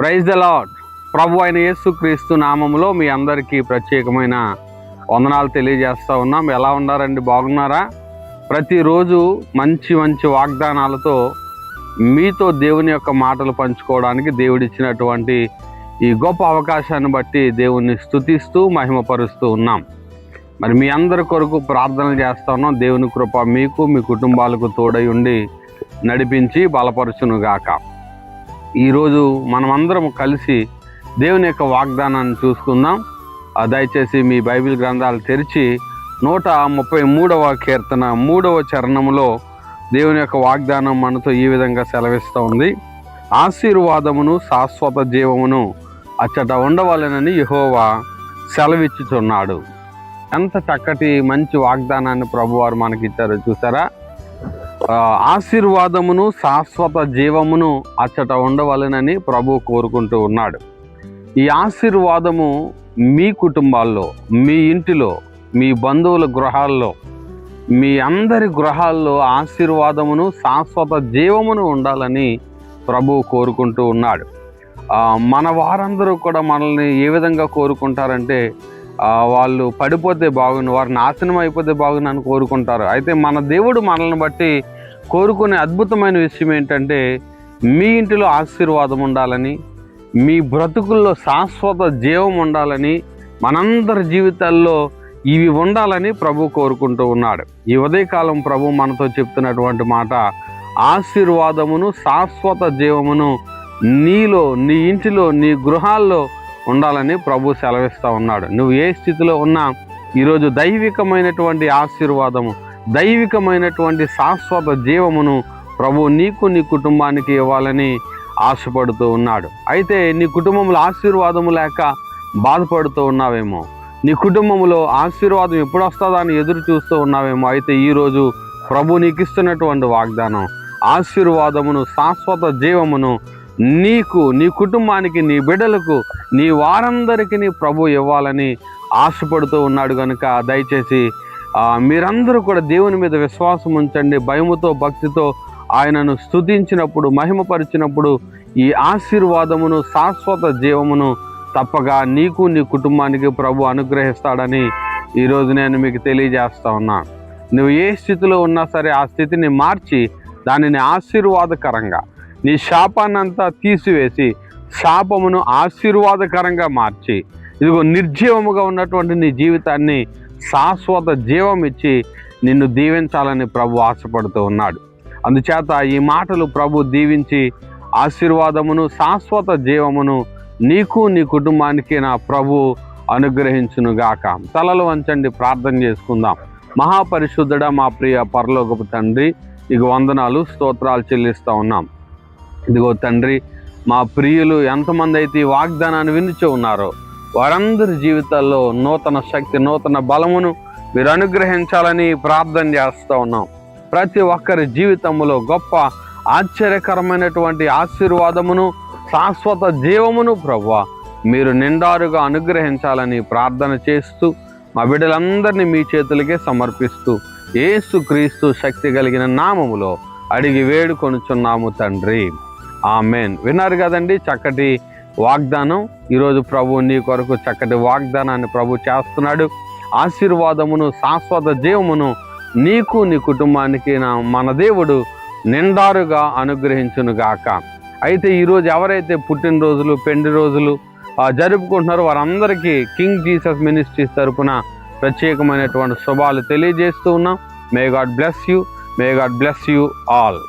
Praise the lord. ప్రభు అయిన యేసుక్రీస్తు నామములో మీ అందరికీ ప్రత్యేకమైన వందనాలు తెలియజేస్తూ ఉన్నాం. ఎలా ఉన్నారండి? బాగున్నారా? ప్రతిరోజు మంచి మంచి వాగ్దానాలతో మీతో దేవుని యొక్క మాటలు పంచుకోవడానికి దేవుడిచ్చినటువంటి ఈ గొప్ప అవకాశాన్ని బట్టి దేవుణ్ణి స్తుతిస్తూ మహిమపరుస్తూ ఉన్నాం. మరి మీ అందరి కొరకు ప్రార్థనలు చేస్తూ ఉన్నాం. దేవుని కృప మీకు మీ కుటుంబాలకు తోడై ఉండి నడిపించి బలపరచునుగాక. ఈరోజు మనమందరం కలిసి దేవుని యొక్క వాగ్దానాన్ని చూసుకుందాం. దయచేసి మీ బైబిల్ గ్రంథాలు తెరిచి 133వ కీర్తన 3వ చరణములో దేవుని యొక్క వాగ్దానం మనతో ఈ విధంగా సెలవిస్తూ ఉంది. ఆశీర్వాదమును శాశ్వత జీవమును అచ్చట ఉండవలెనని యెహోవా సెలవిచ్చుచున్నాడు. ఎంత చక్కటి మంచి వాగ్దానాన్ని ప్రభువారు మనకిచ్చారో చూసారా? ఆశీర్వాదమును శాశ్వత జీవమును అచ్చట ఉండవలెనని ప్రభు కోరుకుంటూ ఉన్నాడు. ఈ ఆశీర్వాదము మీ కుటుంబాల్లో, మీ ఇంటిలో, మీ బంధువుల గృహాల్లో, మీ అందరి గృహాల్లో ఆశీర్వాదమును శాశ్వత జీవమును ఉండాలని ప్రభు కోరుకుంటూ ఉన్నాడు. మన వారందరూ కూడా మనల్ని ఏ విధంగా కోరుకుంటారంటే, వాళ్ళు పడిపోతే బాగుండు, వారు నాశనం అయిపోతే బాగుండు అని కోరుకుంటారు. అయితే మన దేవుడు మనల్ని బట్టి కోరుకునే అద్భుతమైన విషయం ఏంటంటే, మీ ఇంటిలో ఆశీర్వాదం ఉండాలని, మీ బ్రతుకుల్లో శాశ్వత జీవం ఉండాలని, మనందరి జీవితాల్లో ఇవి ఉండాలని ప్రభు కోరుకుంటూ ఉన్నాడు. ఈ ఉదయకాలం ప్రభు మనతో చెప్తున్నటువంటి మాట, ఆశీర్వాదమును శాశ్వత జీవమును నీలో, నీ ఇంటిలో, నీ గృహాల్లో ఉండాలని ప్రభు సెలవిస్తూ ఉన్నాడు. నువ్వు ఏ స్థితిలో ఉన్నా ఈరోజు దైవికమైనటువంటి ఆశీర్వాదము, దైవికమైనటువంటి శాశ్వత జీవమును ప్రభు నీకు, నీ కుటుంబానికి ఇవ్వాలని ఆశపడుతూ ఉన్నాడు. అయితే నీ కుటుంబంలో ఆశీర్వాదము లేక బాధపడుతూ ఉన్నావేమో, నీ కుటుంబంలో ఆశీర్వాదం ఎప్పుడు వస్తుందా అని ఎదురు చూస్తూ ఉన్నావేమో. అయితే ఈరోజు ప్రభు నీకు ఇస్తున్నటువంటి వాగ్దానం, ఆశీర్వాదమును శాశ్వత జీవమును నీకు, నీ కుటుంబానికి, నీ బిడ్డలకు, నీ వారందరికీ నీ ప్రభు ఇవ్వాలని ఆశపడుతూ ఉన్నాడు. కనుక దయచేసి మీరందరూ కూడా దేవుని మీద విశ్వాసం ఉంచండి. భయముతో, భక్తితో ఆయనను స్తుతించినప్పుడు, మహిమపరిచినప్పుడు ఈ ఆశీర్వాదమును శాశ్వత జీవమును తప్పగా నీకు, నీ కుటుంబానికి ప్రభు అనుగ్రహిస్తాడని ఈరోజు నేను మీకు తెలియజేస్తా ఉన్నాను. నువ్వు ఏ స్థితిలో ఉన్నా సరే ఆ స్థితిని మార్చి దానిని ఆశీర్వాదకరంగా, నీ శాపాన్నంతా తీసివేసి శాపమును ఆశీర్వాదకరంగా మార్చి, ఇదిగో నిర్జీవముగా ఉన్నటువంటి నీ జీవితాన్ని శాశ్వత జీవం ఇచ్చి నిన్ను దీవించాలని ప్రభు ఆశపడుతూ ఉన్నాడు. అందుచేత ఈ మాటలు ప్రభు దీవించి ఆశీర్వాదమును శాశ్వత జీవమును నీకు, నీ కుటుంబానికి నా ప్రభు అనుగ్రహించునుగాక. తలలు వంచండి, ప్రార్థన చేసుకుందాం. మహాపరిశుద్ధుడా, మా ప్రియ పరలోకపు తండ్రి, ఇదిగో వందనాలు, స్తోత్రాలు చెల్లిస్తూ ఉన్నాం. ఇదిగో తండ్రి, మా ప్రియులు ఎంతమంది అయితే ఈ వాగ్దానాన్ని వినుచూ ఉన్నారో వారందరి జీవితాల్లో నూతన శక్తి, నూతన బలమును మీరు అనుగ్రహించాలని ప్రార్థన చేస్తూ ఉన్నాం. ప్రతి ఒక్కరి జీవితంలో గొప్ప ఆశ్చర్యకరమైనటువంటి ఆశీర్వాదమును శాశ్వత జీవమును ప్రభువా మీరు నిండారుగా అనుగ్రహించాలని ప్రార్థన చేస్తూ మా బిడ్డలందరినీ మీ చేతులకే సమర్పిస్తూ యేసుక్రీస్తు శక్తి కలిగిన నామములో అడిగి వేడుకొనుచున్నాము తండ్రి, ఆమెన్. విన్నారు కదండి చక్కటి వాగ్దానం. ఈరోజు ప్రభు నీ కొరకు చక్కటి వాగ్దానాన్ని ప్రభు చేస్తున్నాడు. ఆశీర్వాదమును శాశ్వత జీవమును నీకు, నీ కుటుంబానికి మన దేవుడు నిండారుగా అనుగ్రహించునుగాక. అయితే ఈరోజు ఎవరైతే పుట్టినరోజులు, పెండి రోజులు జరుపుకుంటున్నారో వారందరికీ కింగ్ జీసస్ మినిస్ట్రీస్ తరపున ప్రత్యేకమైనటువంటి శుభాలు తెలియజేస్తూ ఉన్నాం. May God bless you, may God bless you all.